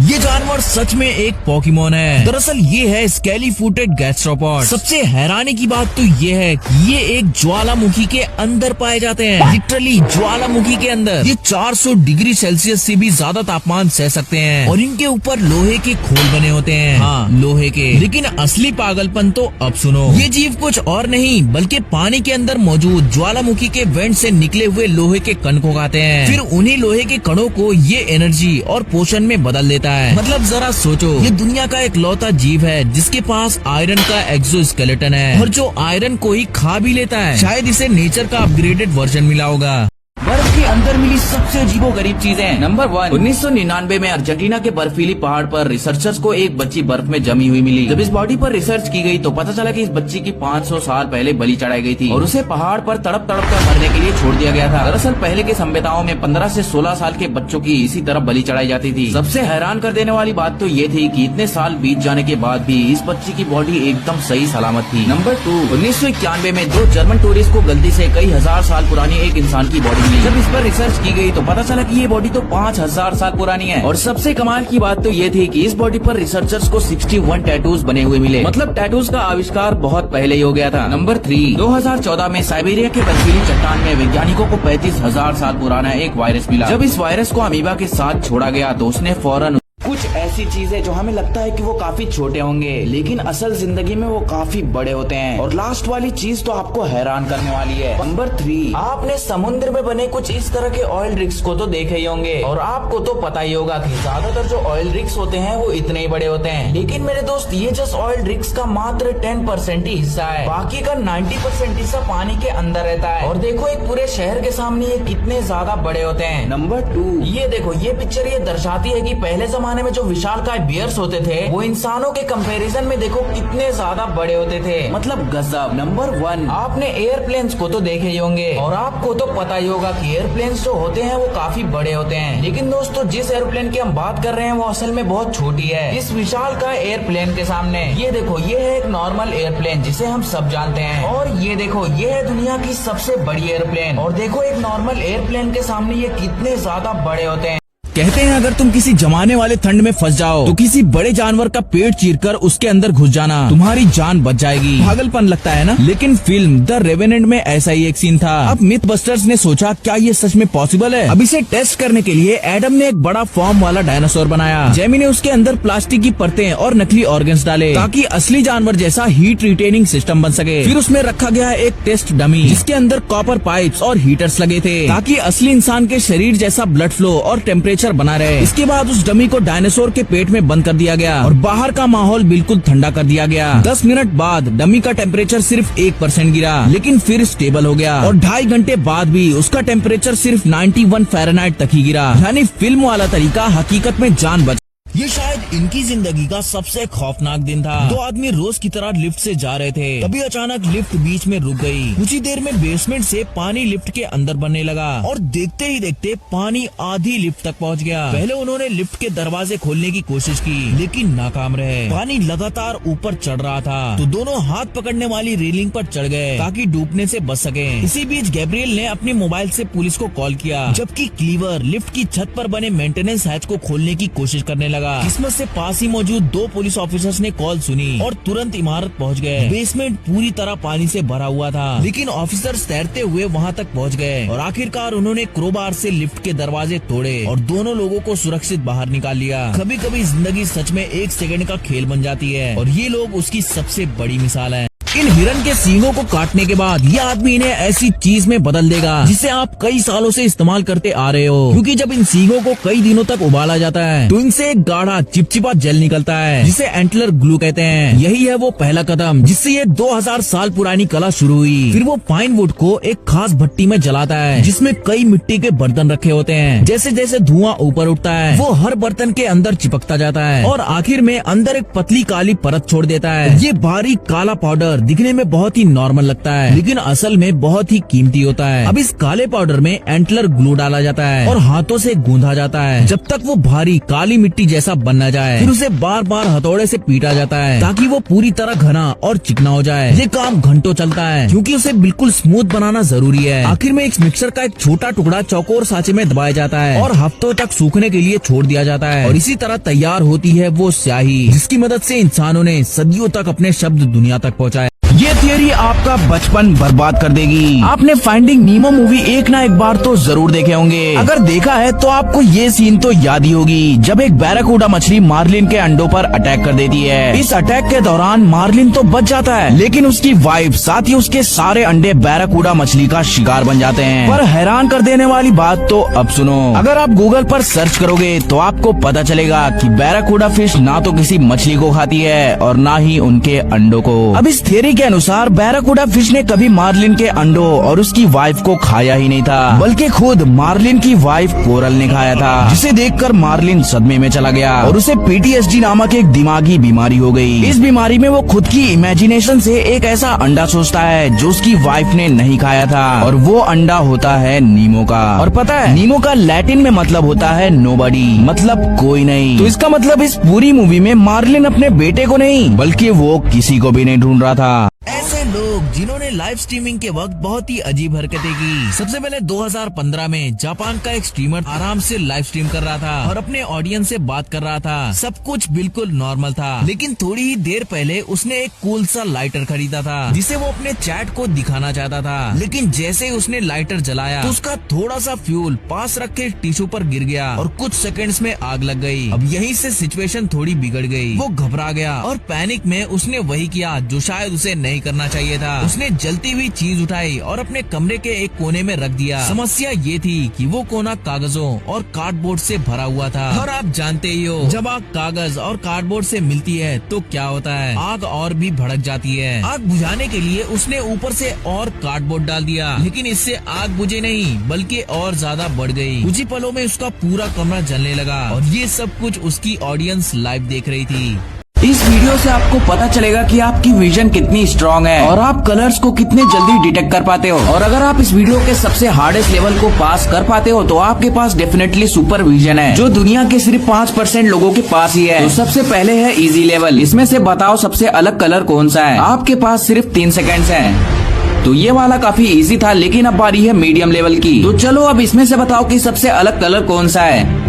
ये जानवर सच में एक पोकेमोन है। दरअसल ये है स्केली फुटेड गैस्ट्रोपॉड। सबसे हैरानी की बात तो ये है कि ये एक ज्वालामुखी के अंदर पाए जाते हैं। लिटरली ज्वालामुखी के अंदर। ये 400 डिग्री सेल्सियस से भी ज्यादा तापमान सह सकते हैं और इनके ऊपर लोहे के खोल बने होते हैं। हाँ, लोहे के। लेकिन असली पागलपन तो अब सुनो। ये जीव कुछ और नहीं बल्कि पानी के अंदर मौजूद ज्वालामुखी के वेंट से निकले हुए लोहे के कण को खाते हैं। फिर उन्हीं लोहे के कणों को ये एनर्जी और पोषण में बदल देता है। मतलब जरा सोचो, ये दुनिया का एक लौता जीव है जिसके पास आयरन का एक्सोस्केलेटन है और जो आयरन को ही खा भी लेता है। शायद इसे नेचर का अपग्रेडेड वर्जन मिला होगा। बर्फ के अंदर मिली सबसे अजीबोगरीब चीजें। नंबर 1, 1999 में अर्जेंटीना के बर्फीली पहाड़ पर रिसर्चर्स को एक बच्ची बर्फ में जमी हुई मिली। जब इस बॉडी पर रिसर्च की गई तो पता चला कि इस बच्ची की 500 साल पहले बलि चढ़ाई गई थी और उसे पहाड़ पर तड़प तड़प कर मरने के लिए छोड़ दिया गया था। दरअसल पहले के सभ्यताओं में 15 से 16 साल के बच्चों की इसी तरह बलि चढ़ाई जाती थी। सबसे हैरान कर देने वाली बात तो ये थी कि इतने साल बीत जाने के बाद भी इस बच्ची की बॉडी एकदम सही सलामत थी। नंबर 2, 1991 में 2 जर्मन टूरिस्ट को गलती से कई हजार साल पुरानी एक इंसान की बॉडी मिली। जब इस पर रिसर्च की गई तो पता चला कि ये बॉडी तो 5000 साल पुरानी है। और सबसे कमाल की बात तो ये थी कि इस बॉडी पर रिसर्चर्स को 61 टैटूज बने हुए मिले। मतलब टैटूज का आविष्कार बहुत पहले ही हो गया था। नंबर 3, 2014 में साइबेरिया के बर्फीली चट्टान में वैज्ञानिकों को 35,000 साल पुराना एक वायरस मिला। जब इस वायरस को अमीबा के साथ छोड़ा गया तो उसने फौरन कुछ ऐसी चीजें जो हमें लगता है कि वो काफी छोटे होंगे लेकिन असल जिंदगी में वो काफी बड़े होते हैं। और लास्ट वाली चीज तो आपको हैरान करने वाली है। नंबर 3, आपने समुद्र में बने कुछ इस तरह के ऑयल रिग्स को तो देखे ही होंगे और आपको तो पता ही होगा कि ज्यादातर जो ऑयल रिग्स होते हैं वो इतने ही बड़े होते हैं। लेकिन मेरे दोस्त, ये जस्ट ऑयल रिग्स का मात्र 10% ही हिस्सा है। बाकी का 90% हिस्सा पानी के अंदर रहता है। और देखो, एक पूरे शहर के सामने ये कितने ज्यादा बड़े होते हैं। नंबर 2, ये देखो, ये पिक्चर ये दर्शाती है कि पहले जमाने में जो विशालकाय बियर्स होते थे वो इंसानों के कंपैरिजन में देखो कितने ज्यादा बड़े होते थे। मतलब गजब। नंबर 1, आपने एयरप्लेन्स को तो देखे ही होंगे और आपको तो पता ही होगा कि एयरप्लेन्स जो होते हैं वो काफी बड़े होते हैं। लेकिन दोस्तों, जिस एयरप्लेन की हम बात कर रहे हैं वो असल में बहुत छोटी है इस विशालकाय एयरप्लेन के सामने। ये देखो, ये है एक नॉर्मल एयरप्लेन जिसे हम सब जानते हैं। और ये देखो, ये है दुनिया की सबसे बड़ी एयरप्लेन। और देखो, एक नॉर्मल एयरप्लेन के सामने ये कितने ज्यादा बड़े होते हैं। कहते हैं अगर तुम किसी जमाने वाले ठंड में फंस जाओ तो किसी बड़े जानवर का पेट चीरकर उसके अंदर घुस जाना, तुम्हारी जान बच जाएगी। पागलपन लगता है ना? लेकिन फिल्म द रेवेनेंट में ऐसा ही एक सीन था। अब मिथ बस्टर्स ने सोचा क्या ये सच में पॉसिबल है। अब इसे टेस्ट करने के लिए एडम ने एक बड़ा फॉर्म वाला डायनासोर बनाया। जेमी ने उसके अंदर प्लास्टिक की परतें और नकली ऑर्गन्स डाले ताकि असली जानवर जैसा हीट रिटेनिंग सिस्टम बन सके। फिर उसमें रखा गया एक टेस्ट डमी जिसके अंदर कॉपर पाइप्स और हीटर्स लगे थे ताकि असली इंसान के शरीर जैसा ब्लड फ्लो और टेम्परेचर बना रहे। इसके बाद उस डमी को डायनासोर के पेट में बंद कर दिया गया और बाहर का माहौल बिल्कुल ठंडा कर दिया गया। 10 मिनट बाद डमी का टेम्परेचर सिर्फ 1% गिरा लेकिन फिर स्टेबल हो गया और 2.5 घंटे बाद भी उसका टेम्परेचर सिर्फ 91 फ़ारेनहाइट तक ही गिरा। यानी फिल्म वाला तरीका हकीकत में जान बचा। ये शायद इनकी जिंदगी का सबसे खौफनाक दिन था। 2 आदमी रोज की तरह लिफ्ट से जा रहे थे, तभी अचानक लिफ्ट बीच में रुक गई। कुछ ही देर में बेसमेंट से पानी लिफ्ट के अंदर बनने लगा और देखते ही देखते पानी आधी लिफ्ट तक पहुंच गया। पहले उन्होंने लिफ्ट के दरवाजे खोलने की कोशिश की लेकिन नाकाम रहे। पानी लगातार ऊपर चढ़ रहा था तो दोनों हाथ पकड़ने वाली रेलिंग पर चढ़ गए ताकि डूबने से बच सके। इसी बीच गैब्रियल ने अपने मोबाइल से पुलिस को कॉल किया, जबकि क्लीवर लिफ्ट की छत पर बने मेंटेनेंस हैच को खोलने की कोशिश करने लगा। किस्मत से पास ही मौजूद 2 पुलिस ऑफिसर्स ने कॉल सुनी और तुरंत इमारत पहुंच गए। बेसमेंट पूरी तरह पानी से भरा हुआ था लेकिन ऑफिसर्स तैरते हुए वहां तक पहुंच गए और आखिरकार उन्होंने क्रोबार से लिफ्ट के दरवाजे तोड़े और दोनों लोगों को सुरक्षित बाहर निकाल लिया। कभी कभी जिंदगी सच में 1 सेकंड का खेल बन जाती है और ये लोग उसकी सबसे बड़ी मिसाल है। इन हिरन के सींगों को काटने के बाद ये आदमी इन्हें ऐसी चीज में बदल देगा जिसे आप कई सालों से इस्तेमाल करते आ रहे हो, क्योंकि जब इन सींगों को कई दिनों तक उबाला जाता है तो इनसे एक गाढ़ा चिपचिपा जेल निकलता है जिसे एंटलर ग्लू कहते हैं। यही है वो पहला कदम जिससे ये 2000 साल पुरानी कला शुरू हुई। फिर वो पाइन वुड को एक खास भट्टी में जलाता है जिसमें कई मिट्टी के बर्तन रखे होते हैं। जैसे जैसे धुआं ऊपर उठता है वो हर बर्तन के अंदर चिपकता जाता है और आखिर में अंदर एक पतली काली परत छोड़ देता है। ये बारीक काला पाउडर दिखने में बहुत ही नॉर्मल लगता है, लेकिन असल में बहुत ही कीमती होता है। अब इस काले पाउडर में एंटलर ग्लू डाला जाता है और हाथों से गूंधा जाता है जब तक वो भारी काली मिट्टी जैसा बन न जाए। फिर उसे बार बार हथौड़े से पीटा जाता है ताकि वो पूरी तरह घना और चिकना हो जाए। ये काम घंटों चलता है क्योंकि उसे बिल्कुल स्मूथ बनाना जरूरी है। आखिर में इस मिक्सर का एक छोटा टुकड़ा चौकोर सांचे में दबाया जाता है और हफ्तों तक सूखने के लिए छोड़ दिया जाता है और इसी तरह तैयार होती है वो स्याही, जिसकी मदद से इंसानों ने सदियों तक अपने शब्द दुनिया तक पहुँचाए। ये थियरी आपका बचपन बर्बाद कर देगी। आपने फाइंडिंग नीमो मूवी एक ना एक बार तो जरूर देखे होंगे। अगर देखा है तो आपको ये सीन तो याद ही होगी जब एक बैराकूडा मछली मार्लिन के अंडों पर अटैक कर देती है। इस अटैक के दौरान मार्लिन तो बच जाता है, लेकिन उसकी वाइफ साथ ही उसके सारे अंडे बैराकूडा मछली का शिकार बन जाते हैं। पर हैरान कर देने वाली बात तो अब सुनो, अगर आप गूगल पर सर्च करोगे तो आपको पता चलेगा कि बैराकूडा फिश ना तो किसी मछली को खाती है और ना ही उनके अंडों को। अब इस थियरी के अनुसार बैराकूडा फिश ने कभी मार्लिन के अंडों और उसकी वाइफ को खाया ही नहीं था, बल्कि खुद मार्लिन की वाइफ कोरल ने खाया था, जिसे देखकर मार्लिन सदमे में चला गया और उसे PTSD नामक एक दिमागी बीमारी हो गई। इस बीमारी में वो खुद की इमेजिनेशन से एक ऐसा अंडा सोचता है जो उसकी वाइफ ने नहीं खाया था और वो अंडा होता है नीमो का। और पता है नीमो का लैटिन में मतलब होता है नोबडी, मतलब कोई नहीं। तो इसका मतलब इस पूरी मूवी में मार्लिन अपने बेटे को नहीं बल्कि वो किसी को भी नहीं ढूंढ रहा था। ऐसे लोग जिन्होंने लाइव स्ट्रीमिंग के वक्त बहुत ही अजीब हरकतें की। सबसे पहले 2015 में जापान का एक स्ट्रीमर आराम से लाइव स्ट्रीम कर रहा था और अपने ऑडियंस से बात कर रहा था। सब कुछ बिल्कुल नॉर्मल था, लेकिन थोड़ी ही देर पहले उसने एक कूल सा लाइटर खरीदा था जिसे वो अपने चैट को दिखाना चाहता था। लेकिन जैसे ही उसने लाइटर जलाया तो उसका थोड़ा सा फ्यूल पास रखे टिश्यू पर गिर गया और कुछ सेकंड्स में आग लग गई। अब यहीं से सिचुएशन थोड़ी बिगड़ गई। वो घबरा गया और पैनिक में उसने वही किया जो शायद उसे नहीं करना चाहिए था। उसने जलती हुई चीज उठाई और अपने कमरे के एक कोने में रख दिया। समस्या ये थी कि वो कोना कागजों और कार्डबोर्ड से भरा हुआ था और आप जानते ही हो जब आग कागज और कार्डबोर्ड से मिलती है तो क्या होता है, आग और भी भड़क जाती है। आग बुझाने के लिए उसने ऊपर से और कार्डबोर्ड डाल दिया, लेकिन इससे आग बुझे नहीं बल्कि और ज्यादा बढ़ गई। कुछ ही पलों में उसका पूरा कमरा जलने लगा और ये सब कुछ उसकी ऑडियंस लाइव देख रही थी। इस वीडियो से आपको पता चलेगा कि आपकी विजन कितनी स्ट्रांग है और आप कलर्स को कितने जल्दी डिटेक्ट कर पाते हो। और अगर आप इस वीडियो के सबसे हार्डेस्ट लेवल को पास कर पाते हो तो आपके पास डेफिनेटली सुपर विजन है, जो दुनिया के सिर्फ 5% लोगों के पास ही है। तो सबसे पहले है इजी लेवल। इसमें से बताओ सबसे अलग कलर कौन सा है। आपके पास सिर्फ 3 सेकेंड्स है। तो ये वाला काफी इजी था, लेकिन अब बारी है मीडियम लेवल की। तो चलो अब इसमें से बताओ कि सबसे अलग कलर कौन सा है।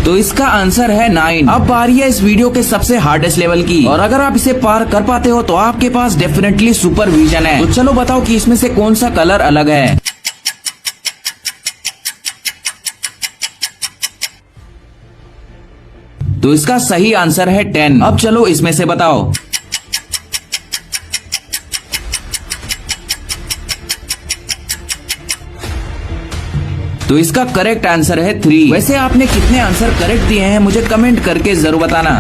तो इसका आंसर है 9। अब बारी है इस वीडियो के सबसे हार्डेस्ट लेवल की, और अगर आप इसे पार कर पाते हो तो आपके पास डेफिनेटली सुपर विजन है। तो चलो बताओ कि इसमें से कौन सा कलर अलग है। तो इसका सही आंसर है 10। अब चलो इसमें से बताओ। तो इसका करेक्ट आंसर है 3। वैसे आपने कितने आंसर करेक्ट दिए हैं मुझे कमेंट करके जरूर बताना।